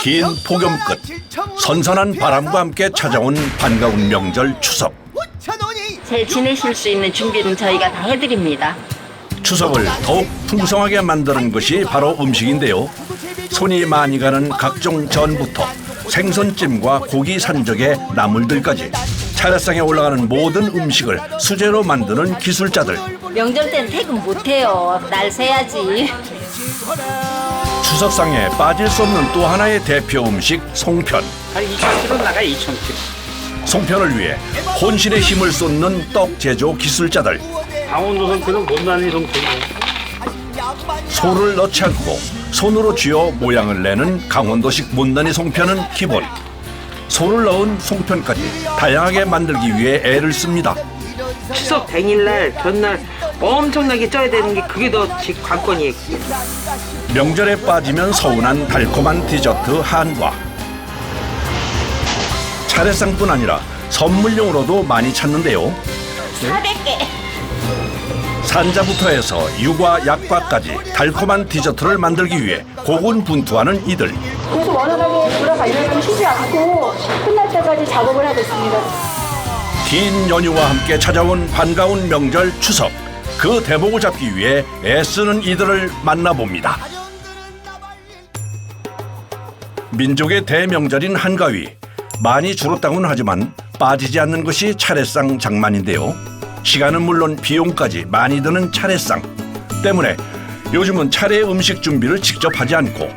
긴 폭염 끝 선선한 바람과 함께 찾아온 반가운 명절 추석. 잘 지내실 수 있는 준비는 저희가 다 해드립니다. 추석을 더욱 풍성하게 만드는 것이 바로 음식인데요. 손이 많이 가는 각종 전부터 생선찜과 고기 산적의 나물들까지 차례상에 올라가는 모든 음식을 수제로 만드는 기술자들. 명절 땐 퇴근 못해요. 날 새야지. 추석상에 빠질 수 없는 또 하나의 대표 음식 송편. 한 2,000kg 나가요. 2,000kg. 송편을 위해 혼신의 힘을 쏟는 떡 제조 기술자들. 강원도 송편은 못난이 송편이에요. 소를 넣지 않고 손으로 쥐어 모양을 내는 강원도식 못난이 송편은 기본. 소를 넣은 송편까지 다양하게 만들기 위해 애를 씁니다. 추석 당일날 전날 엄청나게 쪄야 되는 게 그게 더 관건이에요. 명절에 빠지면 서운한 달콤한 디저트 한과. 차례상뿐 아니라 선물용으로도 많이 찾는데요. 400개. 산자부터 해서 유과, 약과까지 달콤한 디저트를 만들기 위해 고군분투하는 이들. 그래서 원활하게 돌아가려면 쉬지 않고 끝날 때까지 작업을 하고 있습니다. 긴 연휴와 함께 찾아온 반가운 명절 추석. 그 대목을 잡기 위해 애쓰는 이들을 만나봅니다. 민족의 대명절인 한가위. 많이 줄었다고는 하지만 빠지지 않는 것이 차례상 장만인데요. 시간은 물론 비용까지 많이 드는 차례상 때문에 요즘은 차례 음식 준비를 직접 하지 않고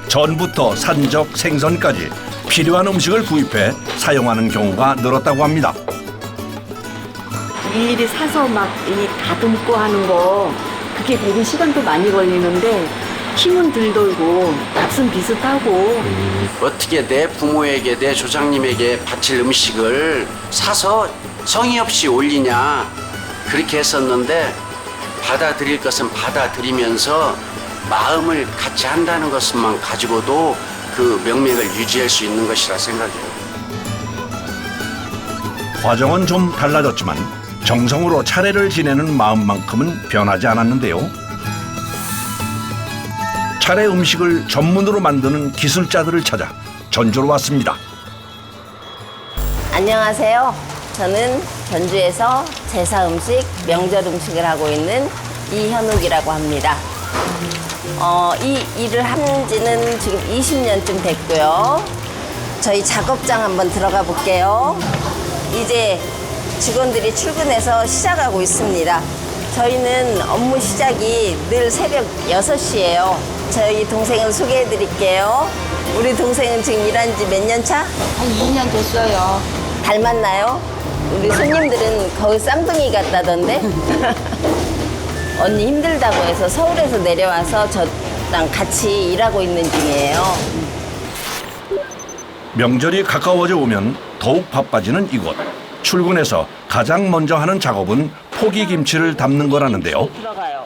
전부터 산적, 생선까지 필요한 음식을 구입해 사용하는 경우가 늘었다고 합니다. 일일이 사서 막 이 다듬고 하는 거 그게 되게 시간도 많이 걸리는데 힘은 덜 들고 값은 비슷하고. 어떻게 내 부모에게 내 조상님에게 바칠 음식을 사서 성의 없이 올리냐 그렇게 했었는데 받아들일 것은 받아들이면서 마음을 같이 한다는 것만 가지고도 그 명맥을 유지할 수 있는 것이라 생각해요. 과정은 좀 달라졌지만 정성으로 차례를 지내는 마음만큼은 변하지 않았는데요. 차례 음식을 전문으로 만드는 기술자들을 찾아 전주로 왔습니다. 안녕하세요. 저는 전주에서 제사 음식, 명절 음식을 하고 있는 이현욱이라고 합니다. 이 일을 한 지는 지금 20년쯤 됐고요. 저희 작업장 한번 들어가 볼게요. 이제 직원들이 출근해서 시작하고 있습니다. 저희는 업무 시작이 늘 새벽 6시예요. 저희 동생을 소개해 드릴게요. 우리 동생은 지금 일한 지 몇 년 차? 한 2년 됐어요. 닮았나요? 우리 손님들은 거의 쌍둥이 같다던데? 언니 힘들다고 해서 서울에서 내려와서 저랑 같이 일하고 있는 중이에요. 명절이 가까워져 오면 더욱 바빠지는 이곳. 출근해서 가장 먼저 하는 작업은 포기김치를 담는 거라는데요. 들어가요.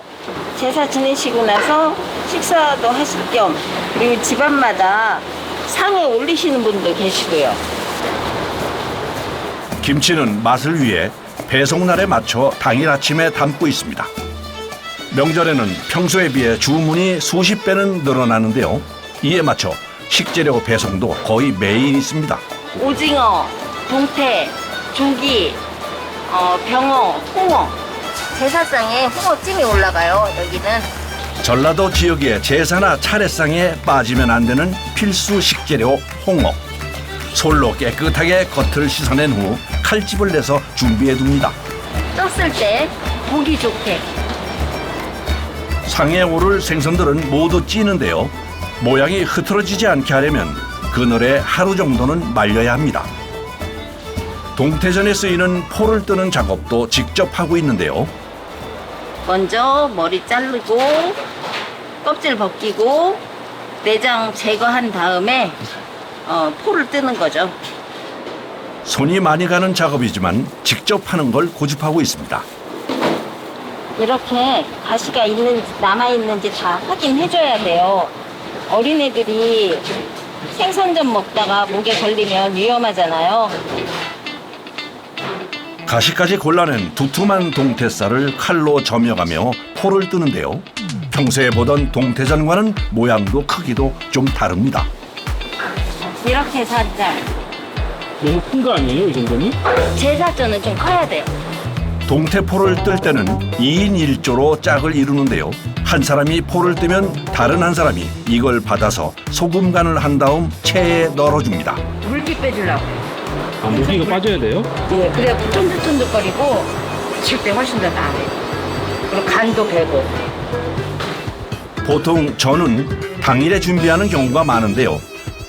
제사 지내시고 나서 식사도 하실 겸 그리고 집안마다 상에 올리시는 분도 계시고요. 김치는 맛을 위해 배송날에 맞춰 당일 아침에 담고 있습니다. 명절에는 평소에 비해 주문이 수십 배는 늘어나는데요. 이에 맞춰 식재료 배송도 거의 매일 있습니다. 오징어, 동태, 조기, 병어, 홍어. 제사상에 홍어찜이 올라가요. 여기는. 전라도 지역의 제사나 차례상에 빠지면 안 되는 필수 식재료 홍어. 솔로 깨끗하게 겉을 씻어낸 후 칼집을 내서 준비해둡니다. 쪘을 때 보기 좋게. 상에 오를 생선들은 모두 찌는데요. 모양이 흐트러지지 않게 하려면 그늘에 하루 정도는 말려야 합니다. 동태전에 쓰이는 포를 뜨는 작업도 직접 하고 있는데요. 먼저 머리 자르고 껍질 벗기고 내장 제거한 다음에 포를 뜨는 거죠. 손이 많이 가는 작업이지만 직접 하는 걸 고집하고 있습니다. 이렇게 가시가 남아있는지 다 확인해줘야 돼요. 어린애들이 생선전 먹다가 목에 걸리면 위험하잖아요. 가시까지 골라낸 두툼한 동태살을 칼로 저며가며 포를 뜨는데요. 평소에 보던 동태전과는 모양도 크기도 좀 다릅니다. 이렇게 살짝. 너무 큰 거 아니에요, 이 정도는? 제사전은 좀 커야 돼요. 동태포를 뜰 때는 2인 1조로 짝을 이루는데요. 한 사람이 포를 뜨면 다른 한 사람이 이걸 받아서 소금 간을 한 다음 체에 널어줍니다. 물기 빼주려고. 아, 물기가 빠져야 돼요? 예, 그래야 쫀득쫀득거리고 칠 때 훨씬 더 나아요. 그리고 간도 배고. 보통 전은 당일에 준비하는 경우가 많은데요.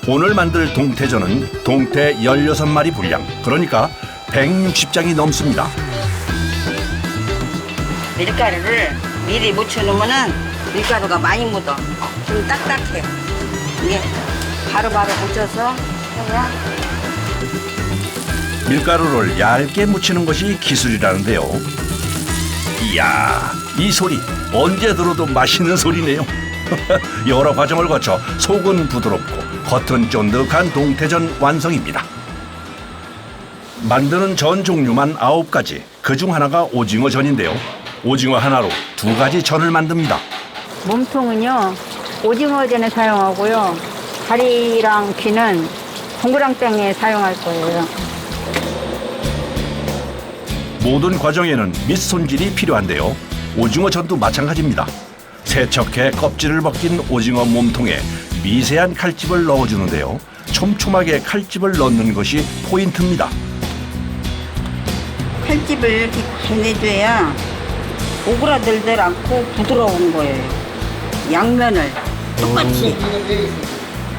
오늘 만들 동태전은 동태 16마리 분량, 그러니까 160장이 넘습니다. 밀가루를 미리 묻혀놓으면은 밀가루가 많이 묻어. 좀 딱딱해. 이게 바로바로 묻혀서 해야 밀가루를 얇게 묻히는 것이 기술이라는데요. 이야, 이 소리 언제 들어도 맛있는 소리네요. 여러 과정을 거쳐 속은 부드럽고 겉은 쫀득한 동태전 완성입니다. 만드는 전 종류만 9가지, 그중 하나가 오징어전인데요. 오징어 하나로 2가지 전을 만듭니다. 몸통은요, 오징어전에 사용하고요. 다리랑 귀는 동그랑땡에 사용할 거예요. 모든 과정에는 밑손질이 필요한데요. 오징어전도 마찬가지입니다. 세척해 껍질을 벗긴 오징어 몸통에 미세한 칼집을 넣어주는데요. 촘촘하게 칼집을 넣는 것이 포인트입니다. 칼집을 이렇게 내줘야 오그라들들 않고 부드러운 거예요. 양면을 똑같이.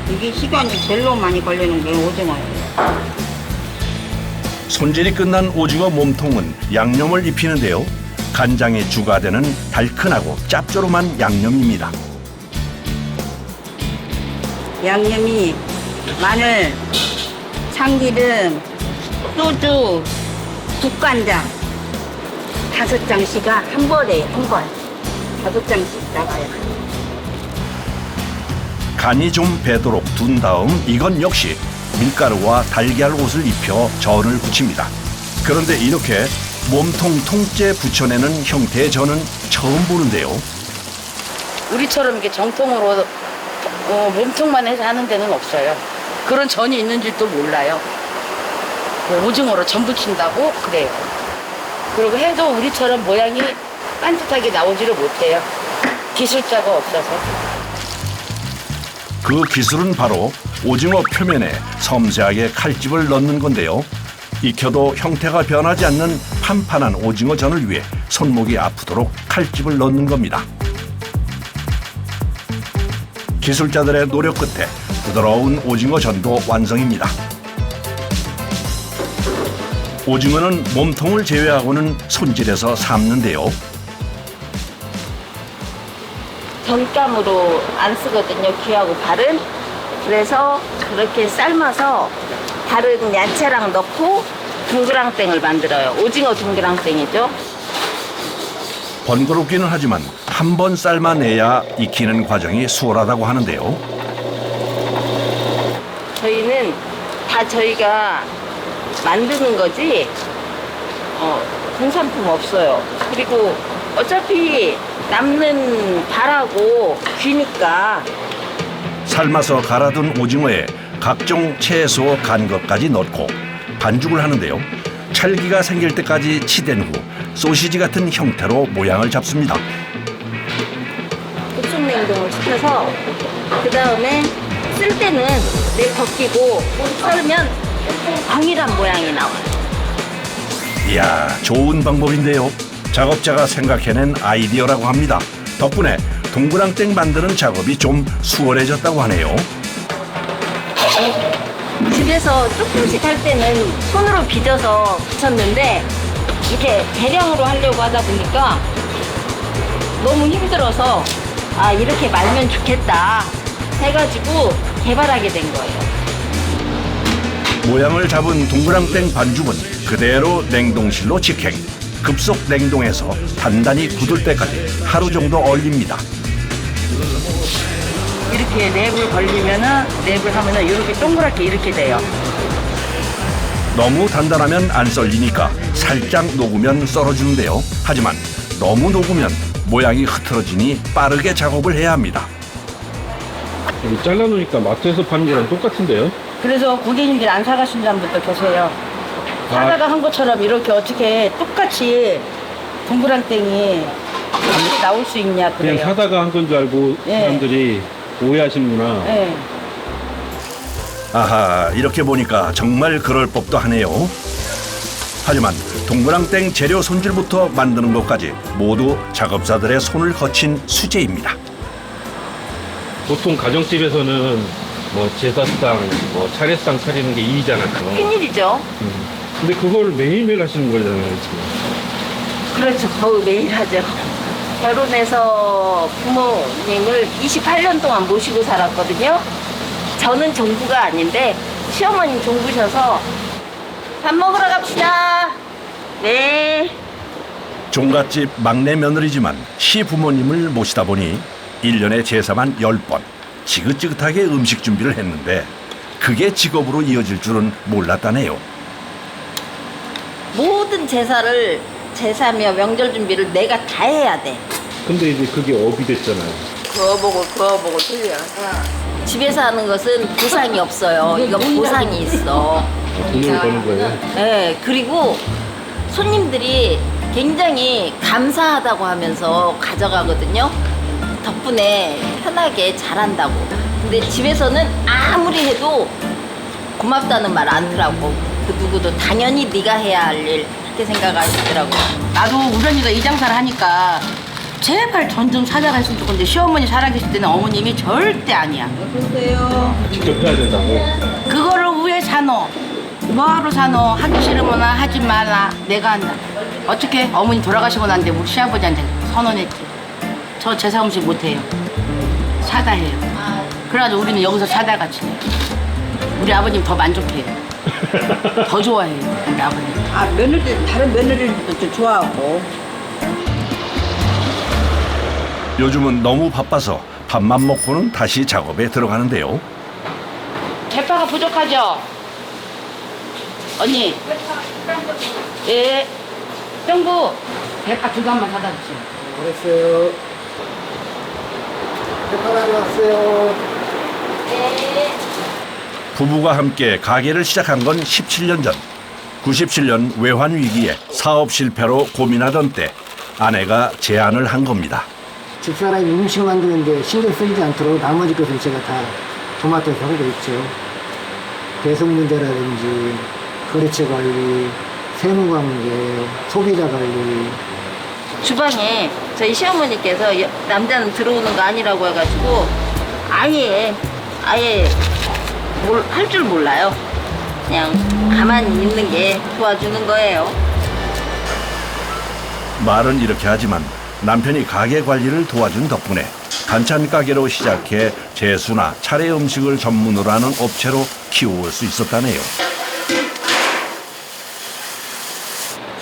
이게 시간이 제일 많이 걸리는 게 오징어예요. 손질이 끝난 오징어 몸통은 양념을 입히는데요. 간장의 주가 되는 달큰하고 짭조름한 양념입니다. 양념이 마늘, 참기름, 소주, 국간장 5장씩가 한 벌에 한 벌. 5장씩 나가요. 간이 좀 배도록 둔 다음 이건 역시 밀가루와 달걀 옷을 입혀 전을 부칩니다. 그런데 이렇게 몸통 통째 붙여내는 형태의 전은 처음 보는데요. 우리처럼 이렇게 정통으로 몸통만 해서 하는 데는 없어요. 그런 전이 있는 줄도 몰라요. 오징어로 전 부친다고 그래요. 그리고 해도 우리처럼 모양이 반듯하게 나오지를 못해요. 기술자가 없어서. 그 기술은 바로 오징어 표면에 섬세하게 칼집을 넣는 건데요. 익혀도 형태가 변하지 않는 판판한 오징어전을 위해 손목이 아프도록 칼집을 넣는 겁니다. 기술자들의 노력 끝에 부드러운 오징어전도 완성입니다. 오징어는 몸통을 제외하고는 손질해서 삶는데요. 전감으로 안 쓰거든요. 귀하고 발은. 그래서 그렇게 삶아서 다른 야채랑 넣고 동그랑땡을 만들어요. 오징어 동그랑땡이죠. 번거롭기는 하지만 한 번 삶아내야 익히는 과정이 수월하다고 하는데요. 저희는 다 저희가 만드는 거지 공산품 없어요. 그리고 어차피 남는 발하고 귀니까. 삶아서 갈아둔 오징어에 각종 채소, 간 것까지 넣고 반죽을 하는데요. 찰기가 생길 때까지 치댄 후 소시지 같은 형태로 모양을 잡습니다. 급속 냉동을 시켜서 그 다음에 쓸 때는 벗기고 썰면 동일한 모양이 나와요. 이야, 좋은 방법인데요. 작업자가 생각해낸 아이디어라고 합니다. 덕분에 동그랑땡 만드는 작업이 좀 수월해졌다고 하네요. 집에서 조금씩 할 때는 손으로 빚어서 붙였는데 이렇게 대량으로 하려고 하다 보니까 너무 힘들어서 이렇게 말면 좋겠다 해가지고 개발하게 된 거예요. 모양을 잡은 동그랑땡 반죽은 그대로 냉동실로 직행. 급속 냉동해서 단단히 굳을 때까지 하루 정도 얼립니다. 이렇게 랩을 걸리면은 랩을 하면은 이렇게 동그랗게 이렇게 돼요. 너무 단단하면 안 썰리니까 살짝 녹으면 썰어주는데요. 하지만 너무 녹으면 모양이 흐트러지니 빠르게 작업을 해야 합니다. 이거 잘라놓으니까 마트에서 파는 거랑 똑같은데요? 그래서 고객님들이 안 사가신 분들도 계세요. 사다가 한 것처럼 이렇게 어떻게 똑같이 동그랑땡이 이렇게 나올 수 있냐 그냥 그래요. 사다가 한 건 줄 알고 예. 사람들이 오해하시는구나. 네. 아하, 이렇게 보니까 정말 그럴 법도 하네요. 하지만 동그랑땡 재료 손질부터 만드는 것까지 모두 작업자들의 손을 거친 수제입니다. 보통 가정집에서는 뭐 제사상, 뭐 차례상 차리는 게 일이잖아요. 큰일이죠. 근데 그걸 매일매일 하시는 거잖아요, 지금. 그렇죠. 거의 매일 하죠. 결혼해서 부모님을 28년 동안 모시고 살았거든요. 저는 종부가 아닌데 시어머님 종부셔서 밥 먹으러 갑시다. 네. 종갓집 막내 며느리지만 시부모님을 모시다 보니 1년에 제사만 10번 지긋지긋하게 음식 준비를 했는데 그게 직업으로 이어질 줄은 몰랐다네요. 모든 제사며 명절 준비를 내가 다 해야 돼. 근데 이제 그게 업이 됐잖아요. 그거 보고 틀려. 집에서 하는 것은 보상이 없어요. 이거 보상이 있어. 돈을 버는 거예요. 네, 그리고 손님들이 굉장히 감사하다고 하면서 가져가거든요. 덕분에 편하게 잘한다고. 근데 집에서는 아무리 해도 고맙다는 말 안 하더라고. 그 누구도 당연히 네가 해야 할 일 그렇게 생각하시더라고요. 나도 우리 언니가 이 장사를 하니까 제발 전 좀 사다가 했으면 좋겠는데 시어머니 살아계실 때는 어머님이 절대 아니야. 직접 해야 된다고. 그거를 왜 사노? 뭐하러 사노? 하기 싫으면 하지 말라. 내가 한다. 어떻게? 어머니 돌아가시고 난데 우리 시아버지한테 선언했지. 저 제사 음식 못해요. 사다 해요. 그래가지고 우리는 여기서 사다가 지내요. 우리 아버님 더 만족해요. 더 좋아해요. 우리 아버님. 며느리들, 다른 며느리들도 좀 좋아하고. 요즘은 너무 바빠서 밥만 먹고는 다시 작업에 들어가는데요. 대파가 부족하죠? 언니. 예. 형부. 대파 2단만 사다 주세요. 알았어요. 대파라고 왔어요. 부부가 함께 가게를 시작한 건 17년 전. 97년 외환 위기에 사업 실패로 고민하던 때 아내가 제안을 한 겁니다. 집사람이 음식 만드는데 신경 쓰이지 않도록 나머지 것은 제가 다 도맡아서 하고 있죠. 배송 문제라든지 거래처 관리, 세무관계, 소비자 관리. 주방에 저희 시어머니께서 남자는 들어오는 거 아니라고 해가지고 아예 뭘 할 줄 몰라요. 그냥 가만히 있는 게 도와주는 거예요. 말은 이렇게 하지만 남편이 가게 관리를 도와준 덕분에 반찬 가게로 시작해 제수나 차례 음식을 전문으로 하는 업체로 키워올 수 있었다네요.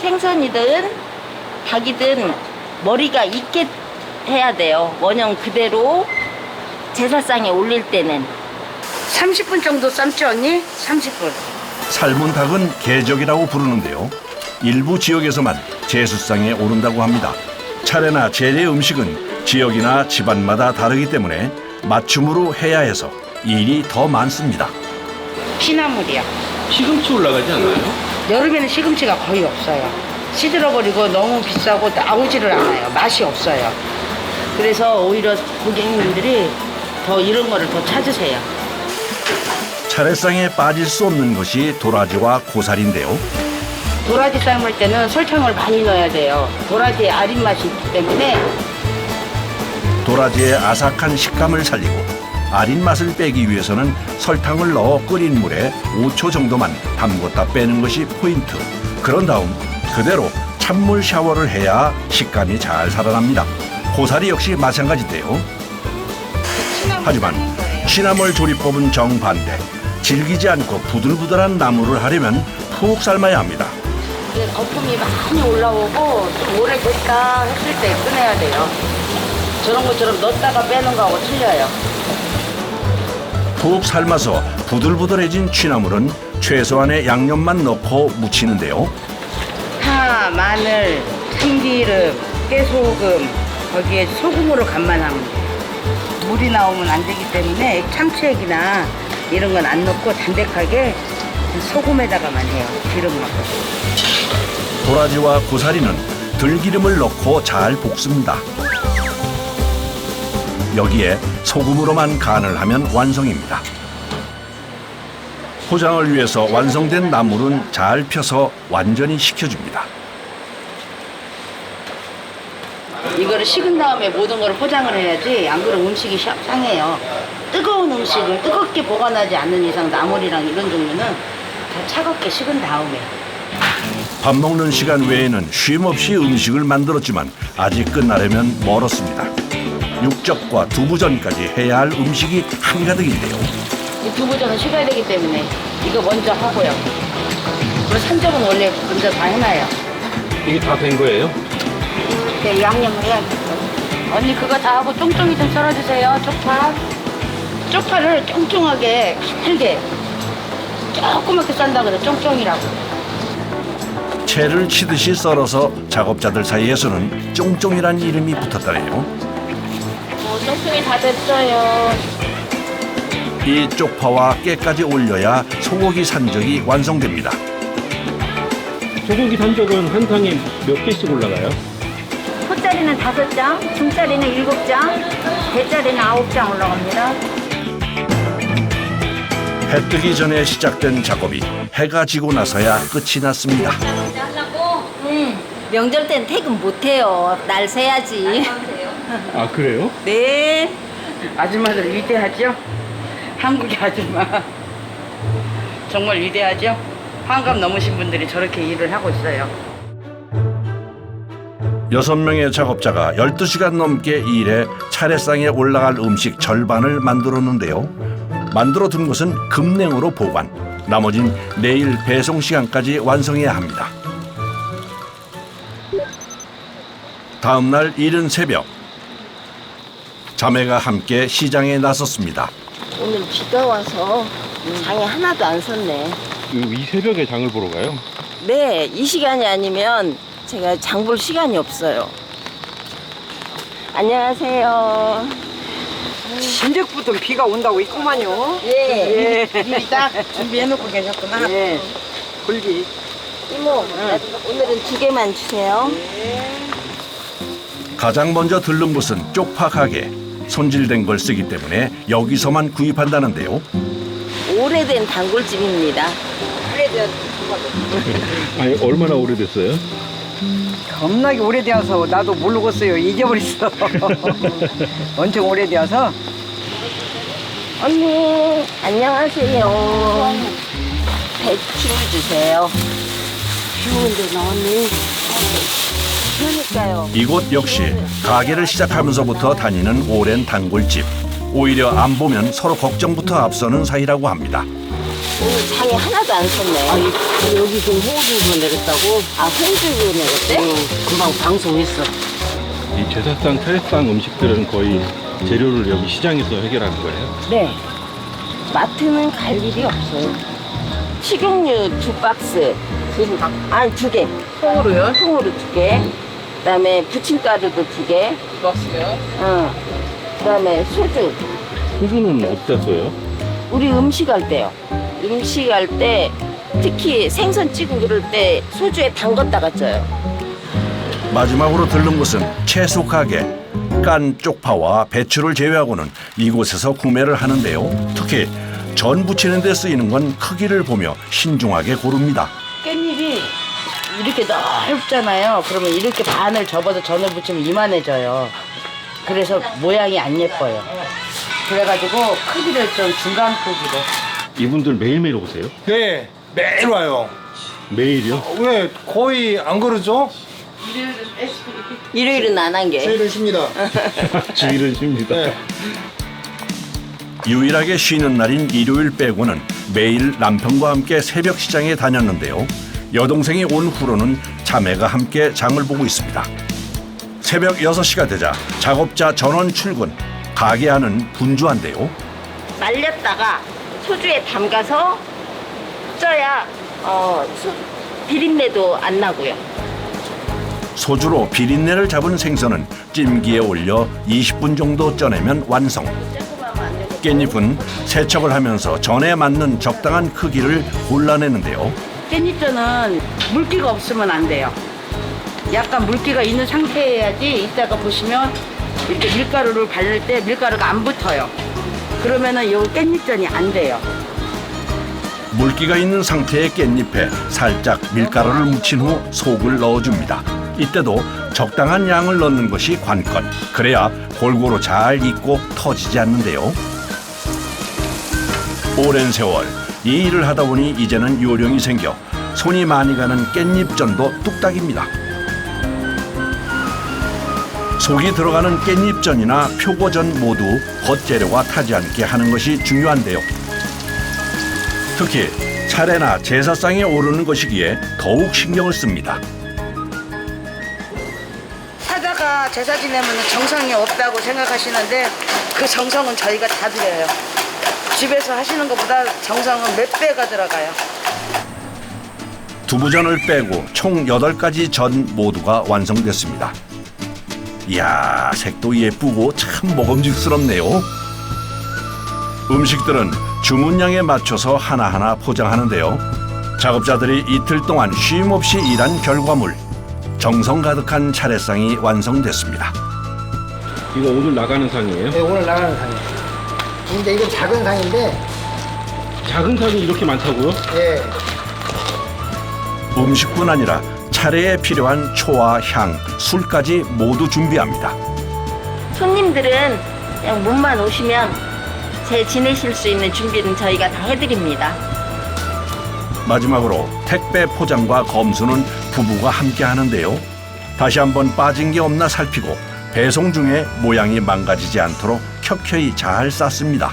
생선이든 닭이든 머리가 있게 해야 돼요. 원형 그대로 제사상에 올릴 때는 30분 정도 삶지 언니? 30분. 삶은 닭은 개적이라고 부르는데요. 일부 지역에서만 제수상에 오른다고 합니다. 차례나 재래 음식은 지역이나 집안마다 다르기 때문에 맞춤으로 해야 해서 일이 더 많습니다. 피나물이요. 시금치 올라가지 않아요? 여름에는 시금치가 거의 없어요. 시들어버리고 너무 비싸고 나오지를 않아요. 맛이 없어요. 그래서 오히려 고객님들이 더 이런 거를 더 찾으세요. 차례상에 빠질 수 없는 것이 도라지와 고사리인데요. 도라지 삶을 때는 설탕을 많이 넣어야 돼요. 도라지에 아린 맛이 있기 때문에. 도라지의 아삭한 식감을 살리고 아린 맛을 빼기 위해서는 설탕을 넣어 끓인 물에 5초 정도만 담궜다 빼는 것이 포인트. 그런 다음 그대로 찬물 샤워를 해야 식감이 잘 살아납니다. 고사리 역시 마찬가지인데요. 하지만 취나물 조리법은 정반대. 질기지 않고 부들부들한 나물을 하려면 푹 삶아야 합니다. 이제 거품이 많이 올라오고 좀 오래됐다 했을 때 꺼내야 돼요. 저런 것처럼 넣었다가 빼는 거하고 틀려요. 푹 삶아서 부들부들해진 취나물은 최소한의 양념만 넣고 무치는데요. 파, 마늘, 참기름, 깨소금, 거기에 소금으로 간만 하면 돼요. 물이 나오면 안 되기 때문에 참치액이나 이런 건 안 넣고 담백하게 소금에다가만 해요. 기름 넣고. 도라지와 고사리는 들기름을 넣고 잘 볶습니다. 여기에 소금으로만 간을 하면 완성입니다. 포장을 위해서 완성된 나물은 잘 펴서 완전히 식혀줍니다. 이거를 식은 다음에 모든 걸 포장을 해야지 안 그러면 음식이 상해요. 뜨거운 음식을 뜨겁게 보관하지 않는 이상 나물이랑 이런 종류는 다 차갑게 식은 다음에. 밥 먹는 시간 외에는 쉼 없이 음식을 만들었지만 아직 끝나려면 멀었습니다. 육젓과 두부전까지 해야 할 음식이 한가득인데요. 이 두부전은 식어야 되기 때문에 이거 먼저 하고요. 그리고 산적은 원래 먼저 다 해놔요. 이게 다 된 거예요? 네, 양념을 해야겠어요. 언니 그거 다 하고 쫑쫑이 좀 썰어주세요. 쪽파. 쪽파를 쫑쫑하게 길게 조그맣게 썬다 그래. 쫑쫑이라고. 채를 치듯이 썰어서 작업자들 사이에서는 쫑쫑이란 이름이 붙었다네요. 쫑쫑이 다 됐어요. 이 쪽파와 깨까지 올려야 소고기 산적이 완성됩니다. 소고기 산적은 한 상에 몇 개씩 올라가요? 소짜리는 5장, 중짜리는 7장, 대짜리는 9장 올라갑니다. 해 뜨기 전에 시작된 작업이 해가 지고 나서야 끝이 났습니다. 명절 땐 퇴근 못해요. 날 새야지. 아 그래요? 네. 아줌마들 위대하죠? 한국의 아줌마. 정말 위대하죠? 환갑 넘으신 분들이 저렇게 일을 하고 있어요. 6명의 작업자가 12시간 넘게 일해 차례상에 올라갈 음식 절반을 만들었는데요. 만들어둔 것은 급냉으로 보관. 나머진 내일 배송 시간까지 완성해야 합니다. 다음 날 이른 새벽, 자매가 함께 시장에 나섰습니다. 오늘 비가 와서 장이 하나도 안 섰네. 이 새벽에 장을 보러 가요? 네, 이 시간이 아니면 제가 장 볼 시간이 없어요. 안녕하세요. 진즉부터 비가 온다고 있구만요. 예. 미리 딱 준비해놓고 계셨구나. 네. 굴기. 이모, 오늘은 2개만 주세요. 가장 먼저 들른 곳은 쪽파 가게. 손질된 걸 쓰기 때문에 여기서만 구입한다는데요. 오래된 단골집입니다. 아니 얼마나 오래됐어요? 겁나게 오래되어서 나도 모르겠어요. 잊어버렸어. 엄청 오래되어서. 언니, 안녕하세요. 배추 주세요. 비 오는데 나왔네. 그러니까요. 이곳 역시 가게를 시작하면서부터 다니는 오랜 단골집. 오히려 안 보면 서로 걱정부터 앞서는 사이라고 합니다. 오늘 장이 하나도 안 섰네. 여기 지금 호주로 내렸다고? 아, 홍주로 내렸대? 금방 방송했어. 이 제사상 차례상 음식들은 거의 재료를 여기 시장에서 해결하는 거예요? 네. 마트는 갈 일이 없어요. 식용유 2박스. 2개. 통으로요? 통으로 2개. 그다음에 부침가루도 2개. 먹었어요? 응. 그다음에 소주. 소주는 어디다 써요? 우리 음식할 때요. 음식할 때 특히 생선 찌고 그럴 때 소주에 담갔다가 쪄요. 마지막으로 들른 곳은 채소 가게. 깐 쪽파와 배추를 제외하고는 이곳에서 구매를 하는데요. 특히 전 부치는 데 쓰이는 건 크기를 보며 신중하게 고릅니다. 깻잎이 이렇게 넓잖아요. 그러면 이렇게 반을 접어서 전을 붙이면 이만해져요. 그래서 모양이 안 예뻐요. 그래가지고 크기를 좀 중간 크기로. 이분들 매일매일 오세요? 네, 매일 와요. 매일이요? 왜 거의 안 그러죠? 일요일은 안 한 게. 저희는 쉽니다. 주일은 쉽니다. 네. 유일하게 쉬는 날인 일요일 빼고는 매일 남편과 함께 새벽 시장에 다녔는데요. 여동생이 온 후로는 자매가 함께 장을 보고 있습니다. 새벽 6시가 되자 작업자 전원 출근. 가게 안은 분주한데요. 말렸다가 소주에 담가서 쪄야 비린내도 안 나고요. 소주로 비린내를 잡은 생선은 찜기에 올려 20분 정도 쪄내면 완성. 깻잎은 세척을 하면서 전에 맞는 적당한 크기를 골라내는데요. 깻잎전은 물기가 없으면 안 돼요. 약간 물기가 있는 상태여야지 이따가 보시면 이렇게 밀가루를 바를 때 밀가루가 안 붙어요. 그러면은 이 깻잎전이 안 돼요. 물기가 있는 상태의 깻잎에 살짝 밀가루를 묻힌 후 속을 넣어줍니다. 이때도 적당한 양을 넣는 것이 관건. 그래야 골고루 잘 익고 터지지 않는데요. 오랜 세월 이 일을 하다 보니 이제는 요령이 생겨 손이 많이 가는 깻잎전도 뚝딱입니다. 속이 들어가는 깻잎전이나 표고전 모두 겉재료가 타지 않게 하는 것이 중요한데요. 특히 차례나 제사상에 오르는 것이기에 더욱 신경을 씁니다. 사다가 제사 지내면 정성이 없다고 생각하시는데 그 정성은 저희가 다 드려요. 집에서 하시는 것보다 정성은 몇 배가 들어가요. 두부전을 빼고 총 8가지 전 모두가 완성됐습니다. 이야, 색도 예쁘고 참 먹음직스럽네요. 음식들은 주문량에 맞춰서 하나하나 포장하는데요. 작업자들이 이틀 동안 쉼 없이 일한 결과물, 정성 가득한 차례상이 완성됐습니다. 이거 오늘 나가는 상이에요? 네, 오늘 나가는 상이에요. 근데 이건 작은 상인데, 작은 상이 이렇게 많다고요? 예. 음식뿐 아니라 차례에 필요한 초와 향, 술까지 모두 준비합니다. 손님들은 그냥 몸만 오시면 지내실 수 있는 준비는 저희가 다 해드립니다. 마지막으로 택배 포장과 검수는 부부가 함께 하는데요. 다시 한번 빠진 게 없나 살피고 배송 중에 모양이 망가지지 않도록 켜켜이 잘 쌌습니다.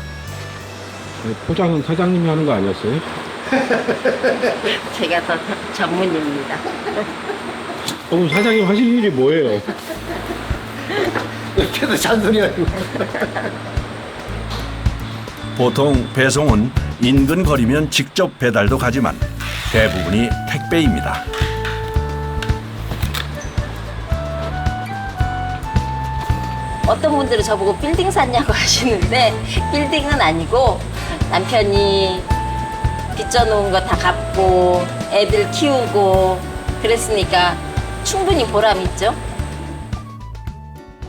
포장은 사장님이 하는 거 아니었어요? 제가 더 전문입니다. 그럼 사장님 하실 일이 뭐예요? 이렇게도 잔소리 하고. 보통 배송은 인근 거리면 직접 배달도 가지만 대부분이 택배입니다. 어떤 분들은 저보고 빌딩 샀냐고 하시는데 빌딩은 아니고 남편이 빚져놓은 거 다 갚고 애들 키우고 그랬으니까 충분히 보람 있죠.